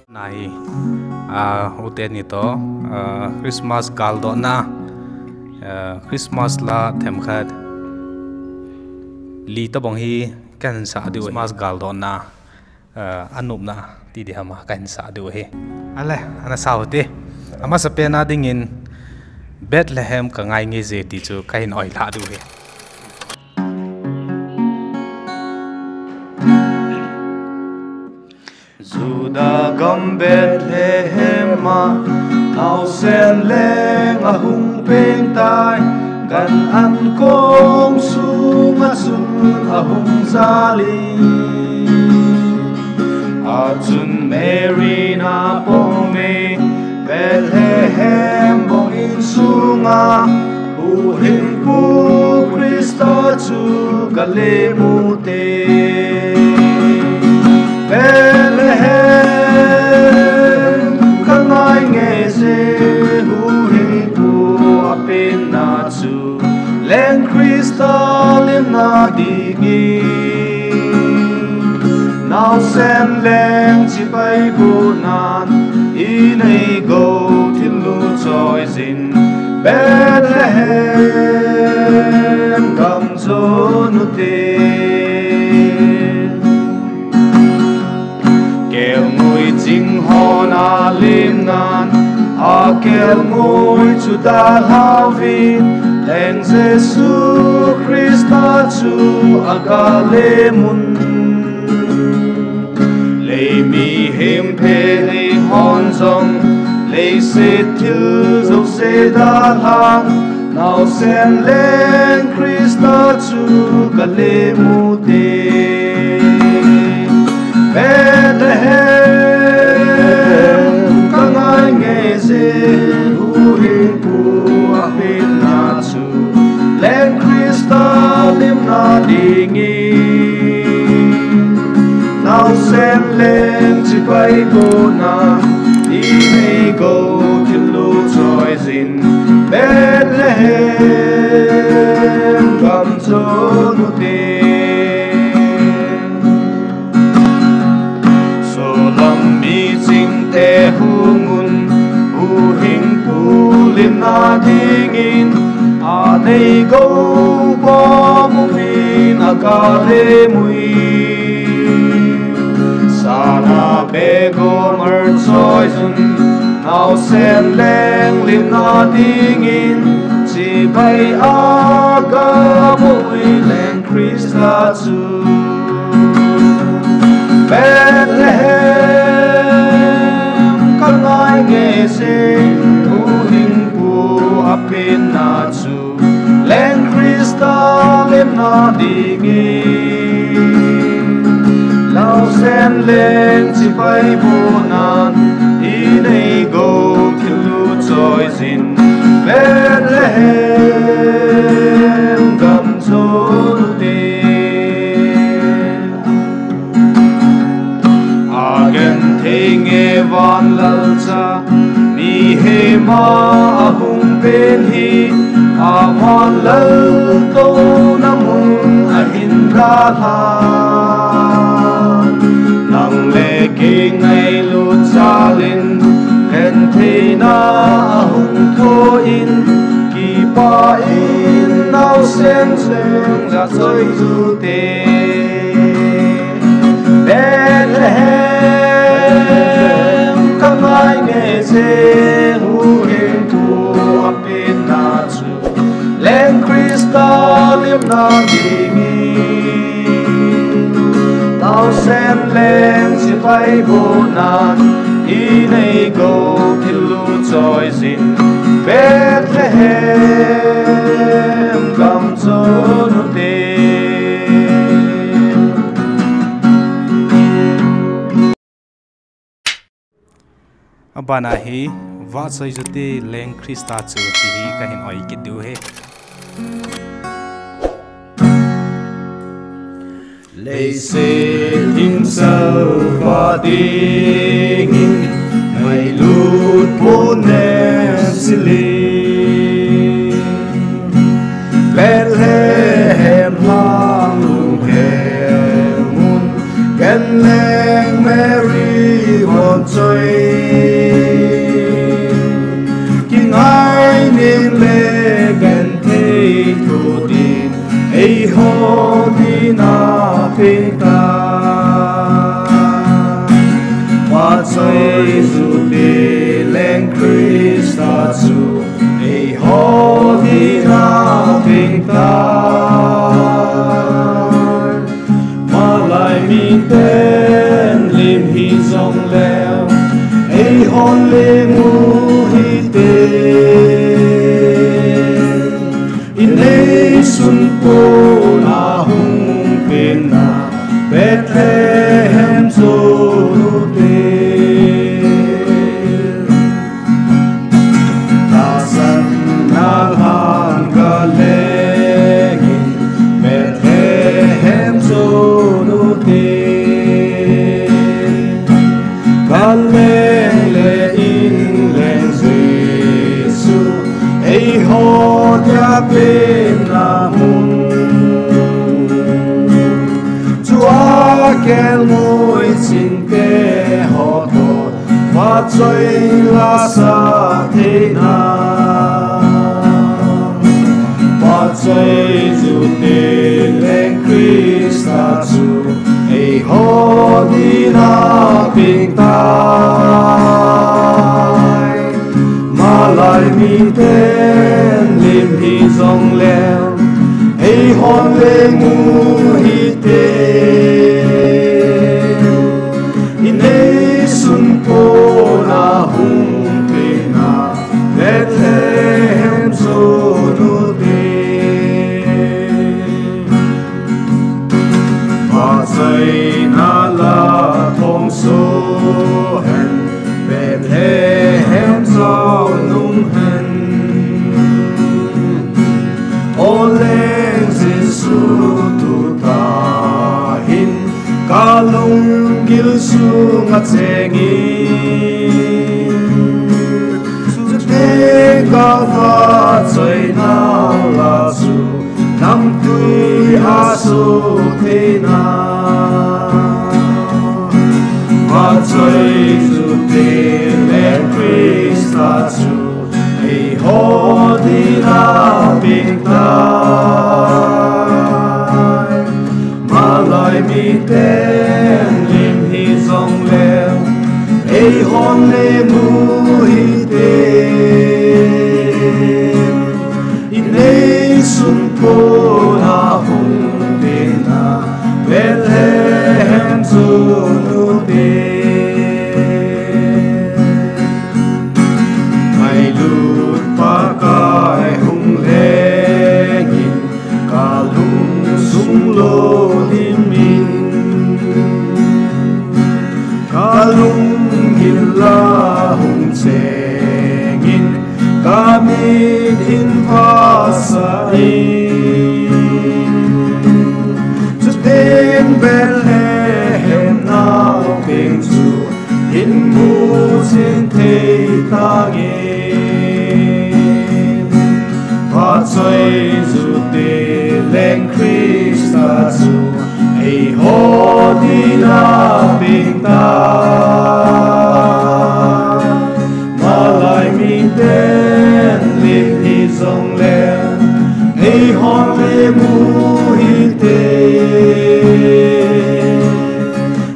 Nai uten ito Christmas galdo na Christmas la themkhat li tabong hi kan sa du Christmas galdo na anupna ti di hama kan sa du he ale ana sauti ama sa pena dingin Bethlehem ka ngai nge je ti chu kain oi la du he Juda gam Bethlehem nào sen leng a hung peng tai kan an kong su ma sun a hung zali a chun Mary na pong me Bethlehem bong in sunga hu hin pu Christa chu galemute Bethlehem kangai nge se hu hin pu apin na chu len Christa lemna dingi now sen leng chi pai bu nan in ei go til lu choi zin Bethlehem gam zo nu te kêu ngồi chính ho na Lemnan a kêu ngồi chu ta lao vi len Giêsu Christa chu a ga le mun le mi hem pe le hon zong le se til zo se da lang now sen len Christa chu ga le mu te Bethlehem kangai nge se hu hin pu apin na chu len Christa lemna dingi now sen len chi pai bo na in go til lu choi zin Bethlehem gam zo nu te te hungun hu hin pu lemna dingin a nei go bo mu min a ka le mui sana be go mer choi sun now sen leng lemna dingin chi bai a ga mu len Christa chu Bethlehem kangai nge se hu hin pu apin na chu len Christa lemna dingi lao sen len chi pai bu nan in ei go til lu choi zin Bethlehem gam zo nu te nghe van lal cha mi he ma hung pen hi a van lal to namun a hin da tha nang le ke ngai lu cha lin ken the na hung tho in ki pa in now sen sen ra choi zu te Bethlehem kangai nge se hu hin pu apin na chu len Christa lemna dingi now sen len si pai bo nan in ei go til lu choi zin Bethlehem gam zo nu te Abana hi va sai jute leng Christa chu ti hi ka hin oi ki du he Lay set himself a dingin may lut po nesili Bethlehem lang hemun ken leng Mary một chơi kinh ai niệm lệ gần thế thủ đi ấy hồ đi na phi ta và chơi dù đi lên Christa su ấy hồ đi na phi ta mà lại mi tên lim hi dòng leo ấy hôn lê mu hi tên in ấy xuân cô na hung bên na Bethlehem zonu tên ta san na han ga lengin Bethlehem zonu tên ga leng le in leng Giêsu ấy hồ dia bên na mun Chúa kêu môi xin kê họ tội và chơi là sa thế nào và chơi dù tên lên Christa su ấy họ đi na bình tai mà lại mi tên lim hi dòng leo ấy hôn lê mu hi tên in ấy xuân cô na hung pe na Bethlehem zonu tên và dây na la thong số hen Bethlehem zonu hen oleh Giêsu tu ta hin ca lung gil su ngắt chengin su te ca va chơi na la su nam tui a su te na va chơi su te lên Christa su ấy hồ đi na bình tai mà lại mi tên lim hi dòng leo ấy hôn lê mu hi tên in ấy xuân cô na hung tên na Bethlehem zonu tên ngày lụt pa kai hung lê nhìn cả lung sung lô lim min cả lung gil la hung chengin cả min hin pha sa chút tên Bethlehem nào bên chu in mu trên thế ta nghe và chơi dù tê lên Christa su ấy hồ đi na bình tai mà lại mi tên lim hi dòng leo ấy hôn lê mu hi tên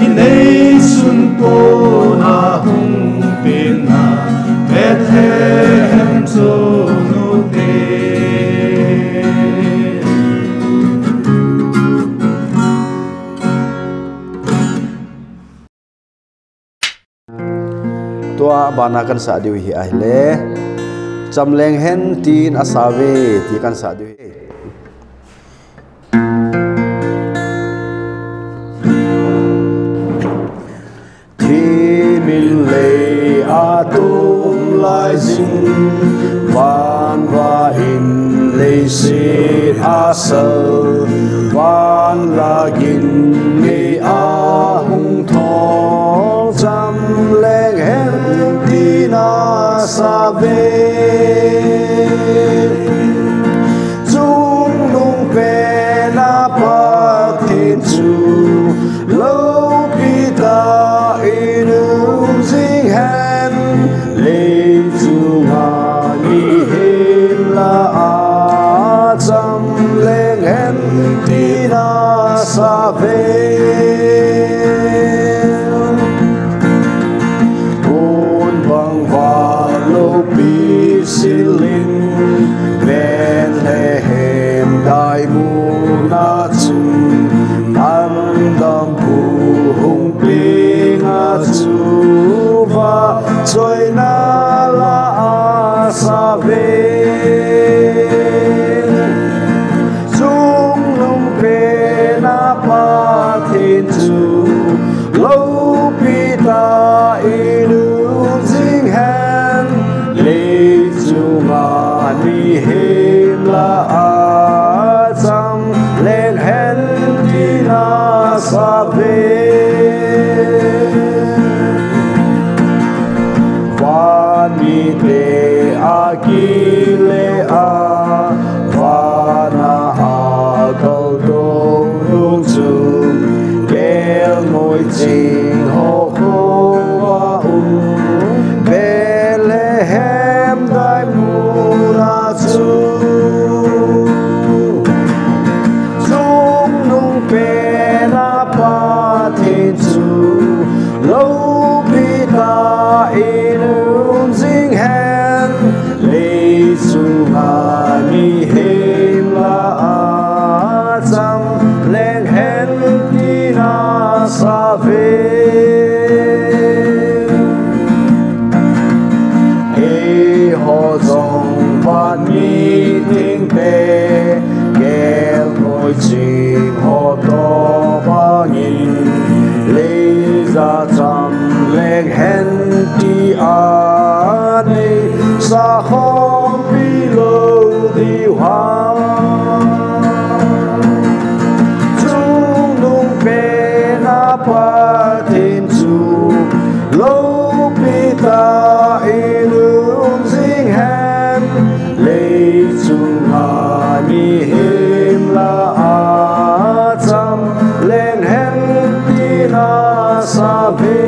in ấy xuân cô na hung bên na Bethlehem zonu tên tua bana kan sa diu hi ai le chamleng hen tin asave ti kan sa diu min le atum lai zin van va in le sit asel van lagin ni a hung tho cham leng hen tin asave chung nung pe na pa thiên chu lâu pi ta inu kile a vana a kal do lung chung kel ngồi jing ho ho wa Bethlehem dai mura chu chung nung pe na pa thiên chu lâu bi ta inum jing hen lei chu nga mi hem la a cham leng hen ti na sa ve ho dòng ban mi tiếng bè kêu ngồi chim ho to ba nghìn lấy ra trăm lên hen đi à đi xa không bi lâu đi hoa chung nung bè na pa thiên chu lâu bi ta ilum jing hen lei chung ha mi him la a cham len hen ti na sa ve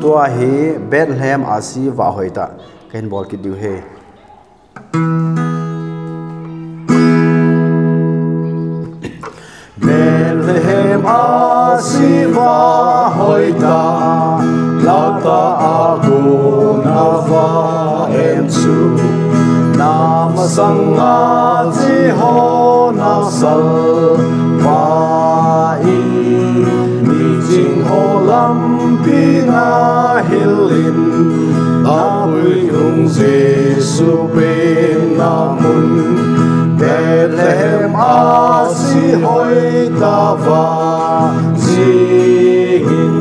tua hi Bethlehem asi wa hoita ken bol ki diu he Bethlehem asiva hoita lauta aku nava em chu nam sanga ji ho na sal va i ni jing ho lam pi na hilin apui hung jesu ben namun Bethlehem asi hoi ta va jing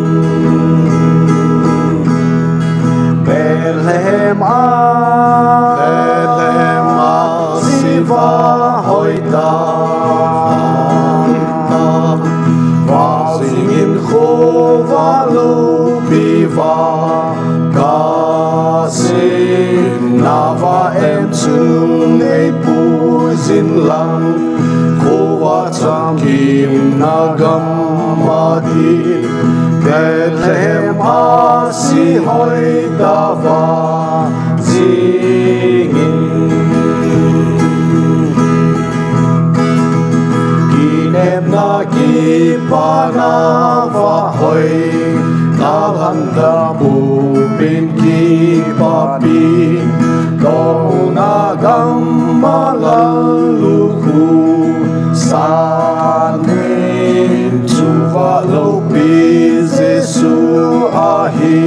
Bethlehem asi va hoi ta va jing kho va lu bi va ka se na va em chung nei pu jin lang kho wa cham kim na gam ma di Bethlehem asi hoi ta va jing kinem na ki pa na va hoi ta han ta bu bin ki pa bin do na gam ma la lu khu sa nen chu va lo bi jesu a hi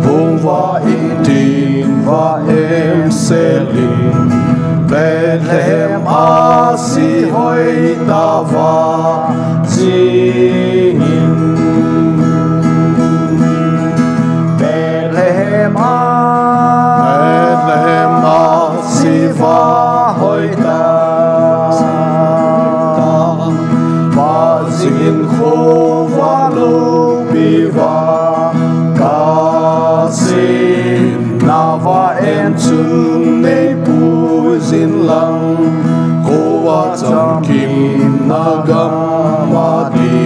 hong va in tin va em selin Bethlehem asi hoi ta va jing Bethlehem asi va hoi ta va jing kho va lo bi va ka sin na va em chung nei pu jin lang ko wa cham kim na gam ma di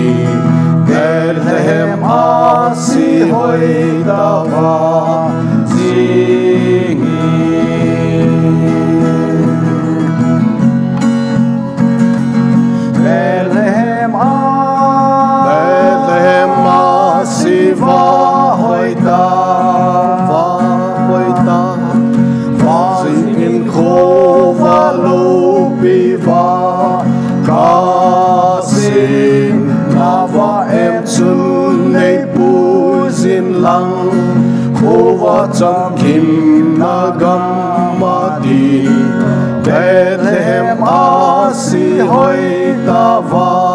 Bethlehem asi hoi ta va jing Bethlehem asi va hoi ta va jing kho va lo bi va ka sin na va em chung nei pu jin lang kho va cham kim na gam ma di Bethlehem asi hoi ta va